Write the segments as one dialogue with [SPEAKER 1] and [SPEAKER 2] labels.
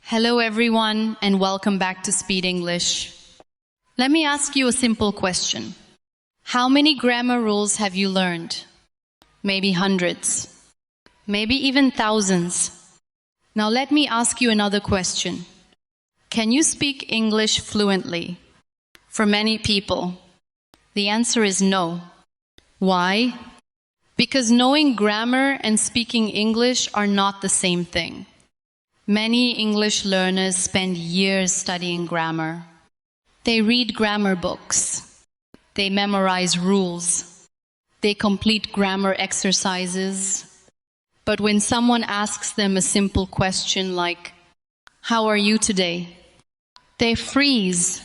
[SPEAKER 1] Hello everyone and welcome back to Speed English. Let me ask you a simple question. How many grammar rules have you learned? Maybe hundreds. Maybe even thousands. Now let me ask you another question. Can you speak English fluently? For many people, the answer is no. Why? Because knowing grammar and speaking English are not the same thing. Many English learners spend years studying grammar. They read grammar books. They memorize rules. They complete grammar exercises. But when someone asks them a simple question like, "How are you today?" they freeze.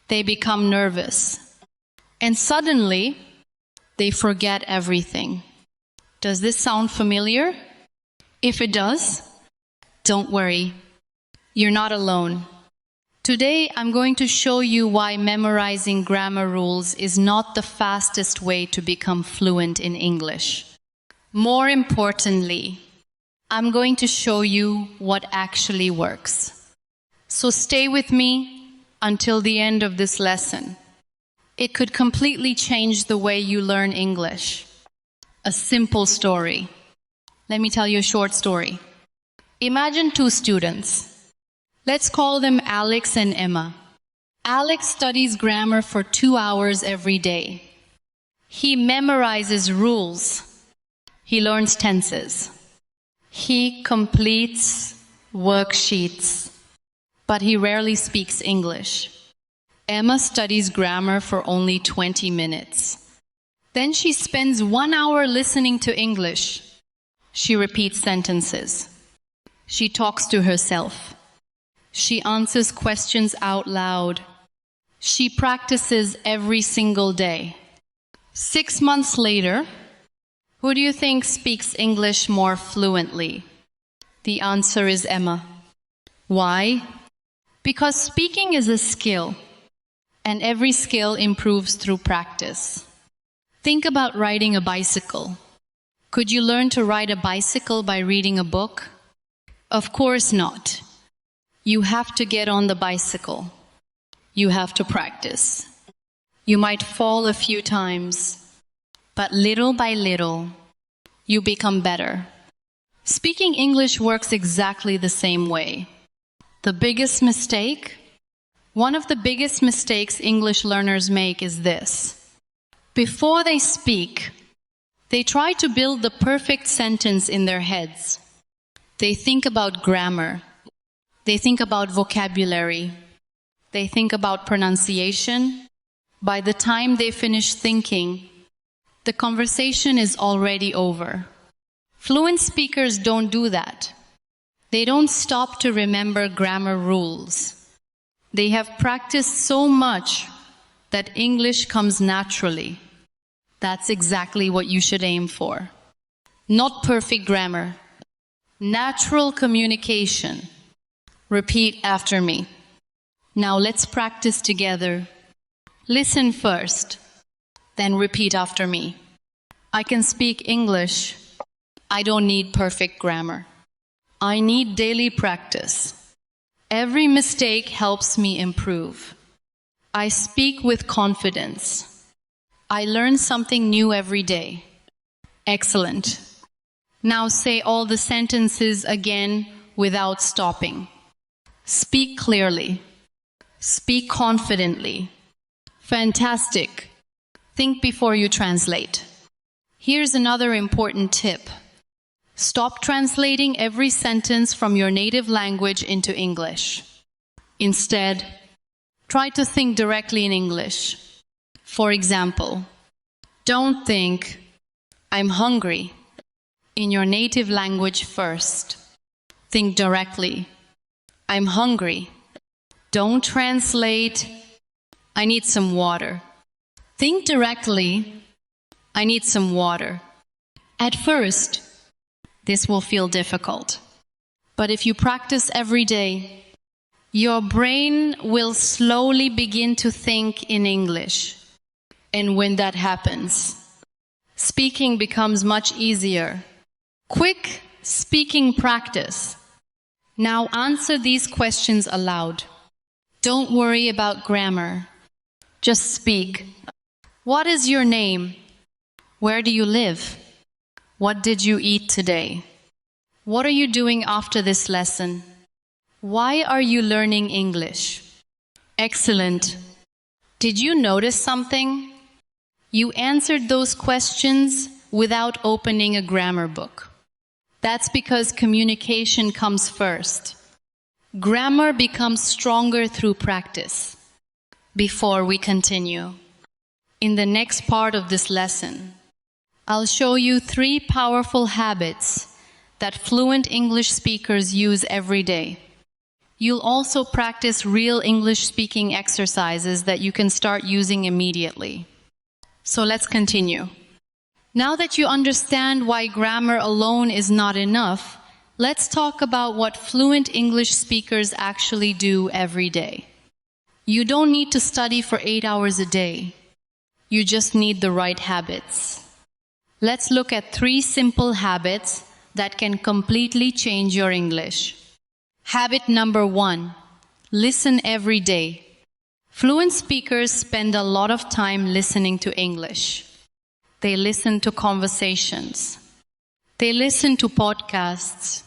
[SPEAKER 1] They become nervous. And suddenly, they forget everything. Does this sound familiar? If it does, don't worry, you're not alone. Today, I'm going to show you why memorizing grammar rules is not the fastest way to become fluent in English. More importantly, I'm going to show you what actually works. So stay with me until the end of this lesson. It could completely change the way you learn English. A simple story. Let me tell you a short story. Imagine two students. Let's call them Alex and Emma. Alex studies grammar for 2 hours every day. He memorizes rules. He learns tenses. He completes worksheets. But he rarely speaks English. Emma studies grammar for only 20 minutes. Then she spends 1 hour listening to English. She repeats sentences. She talks to herself. She answers questions out loud. She practices every single day. 6 months later, who do you think speaks English more fluently? The answer is Emma. Why? Because speaking is a skill, and every skill improves through practice. Think about riding a bicycle. Could you learn to ride a bicycle by reading a book? Of course not. You have to get on the bicycle. You have to practice. You might fall a few times, but little by little, you become better. Speaking English works exactly the same way. The biggest mistake? One of the biggest mistakes English learners make is this. Before they speak, they try to build the perfect sentence in their heads. They think about grammar. They think about vocabulary. They think about pronunciation. By the time they finish thinking, the conversation is already over. Fluent speakers don't do that. They don't stop to remember grammar rules. They have practiced so much that English comes naturally. That's exactly what you should aim for. Not perfect grammar. Natural communication. Repeat after me. Now let's practice together. Listen first, then repeat after me. I can speak English. I don't need perfect grammar. I need daily practice. Every mistake helps me improve. I speak with confidence. I learn something new every day. Excellent. Now say all the sentences again without stopping. Speak clearly. Speak confidently. Fantastic. Think before you translate. Here's another important tip. Stop translating every sentence from your native language into English. Instead, try to think directly in English. For example, don't think, "I'm hungry," in your native language first. Think directly, "I'm hungry." Don't translate, "I need some water." Think directly, "I need some water." At first, this will feel difficult. But if you practice every day, your brain will slowly begin to think in English. And when that happens, speaking becomes much easier. Quick speaking practice Now answer these questions aloud. Don't worry about grammar. Just speak. What is your name? Where do you live? What did you eat today? What are you doing after this lesson? Why are you learning English? Excellent. Did you notice something? You answered those questions without opening a grammar book. That's because communication comes first. Grammar becomes stronger through practice. Before we continue, in the next part of this lesson, I'll show you 3 powerful habits that fluent English speakers use every day. You'll also practice real English speaking exercises that you can start using immediately. So let's continue. Now that you understand why grammar alone is not enough, let's talk about what fluent English speakers actually do every day. You don't need to study for 8 hours a day. You just need the right habits. Let's look at 3 simple habits that can completely change your English. Habit number 1, listen every day. Fluent speakers spend a lot of time listening to English. They listen to conversations. They listen to podcasts.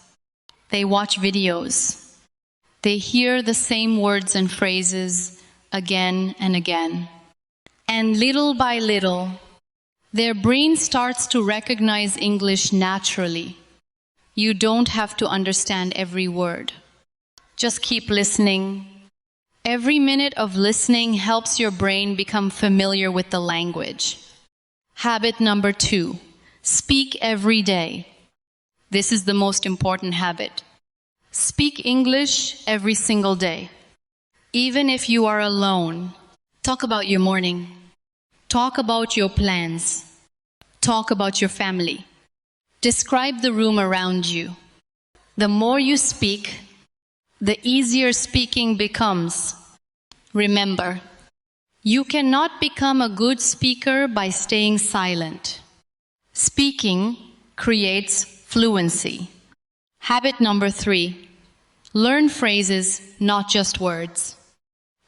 [SPEAKER 1] They watch videos. They hear the same words and phrases again and again. And little by little, their brain starts to recognize English naturally. You don't have to understand every word. Just keep listening. Every minute of listening helps your brain become familiar with the language. Habit number 2, speak every day. This is the most important habit. Speak English every single day. Even if you are alone, talk about your morning. Talk about your plans. Talk about your family. Describe the room around you. The more you speak, the easier speaking becomes. Remember, you cannot become a good speaker by staying silent. Speaking creates fluency. Habit number 3, learn phrases, not just words.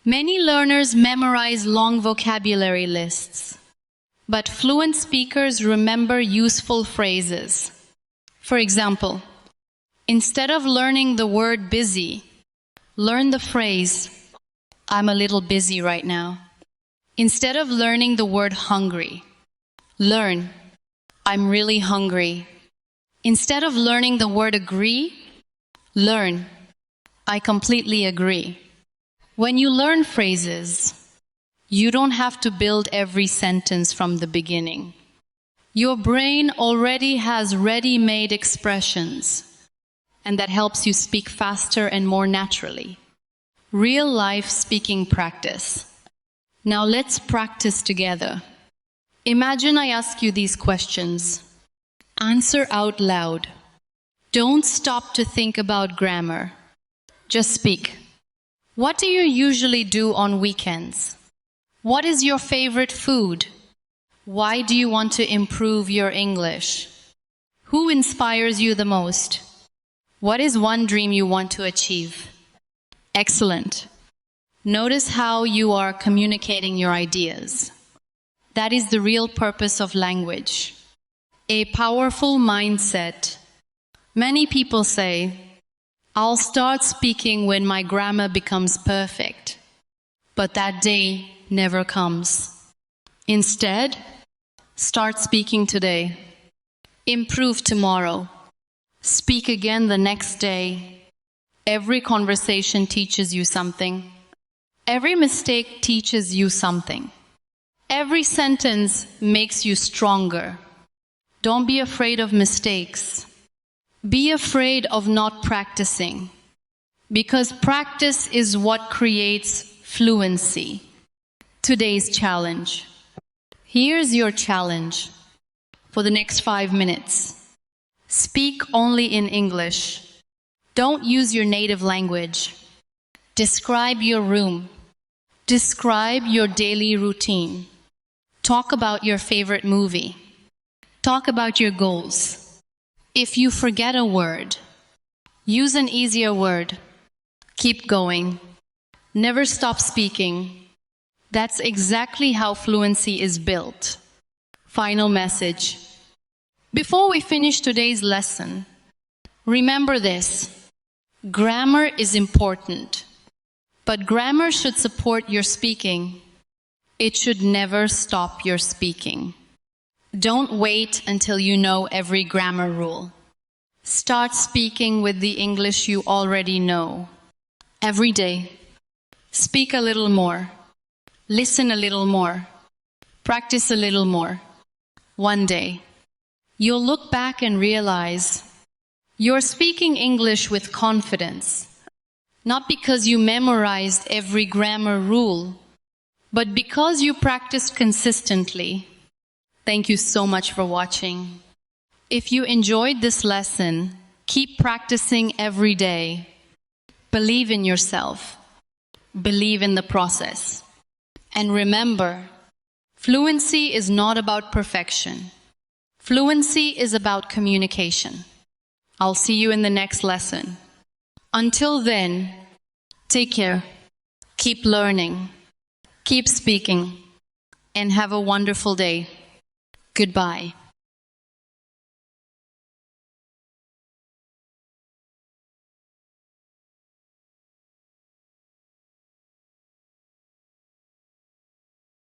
[SPEAKER 1] Many learners memorize long vocabulary lists, but fluent speakers remember useful phrases. For example, instead of learning the word busy, learn the phrase, I'm a little busy right now. Instead of learning the word hungry, learn, I'm really hungry. Instead of learning the word agree, learn, I completely agree. When you learn phrases, you don't have to build every sentence from the beginning. Your brain already has ready-made expressions, and that helps you speak faster and more naturally. Real-life speaking practice. Now let's practice together. Imagine I ask you these questions. Answer out loud. Don't stop to think about grammar. Just speak. What do you usually do on weekends? What is your favorite food? Why do you want to improve your English? Who inspires you the most? What is one dream you want to achieve? Excellent. Notice how you are communicating your ideas. That is the real purpose of language. A powerful mindset. Many people say, I'll start speaking when my grammar becomes perfect. But that day never comes. Instead, start speaking today. Improve tomorrow. Speak again the next day. Every conversation teaches you something. Every mistake teaches you something. Every sentence makes you stronger. Don't be afraid of mistakes. Be afraid of not practicing, because practice is what creates fluency. Today's challenge. Here's your challenge for the next 5 minutes. Speak only in English. Don't use your native language. Describe your room. Describe your daily routine. Talk about your favorite movie. Talk about your goals. If you forget a word, Use an easier word. Keep going. Never stop speaking. That's exactly how fluency is built. Final message. Before we finish today's lesson, remember this. Grammar is important, but grammar should support your speaking. It should never stop your speaking. Don't wait until you know every grammar rule. Start speaking with the English you already know. Every day, speak a little more. Listen a little more. Practice a little more. One day, you'll look back and realize you're speaking English with confidence, not because you memorized every grammar rule, but because you practiced consistently. Thank you so much for watching. If you enjoyed this lesson, keep practicing every day. Believe in yourself. Believe in the process. And remember, fluency is not about perfection. Fluency is about communication. I'll see you in the next lesson. Until then, take care. Keep learning. Keep speaking. And have a wonderful day. Goodbye.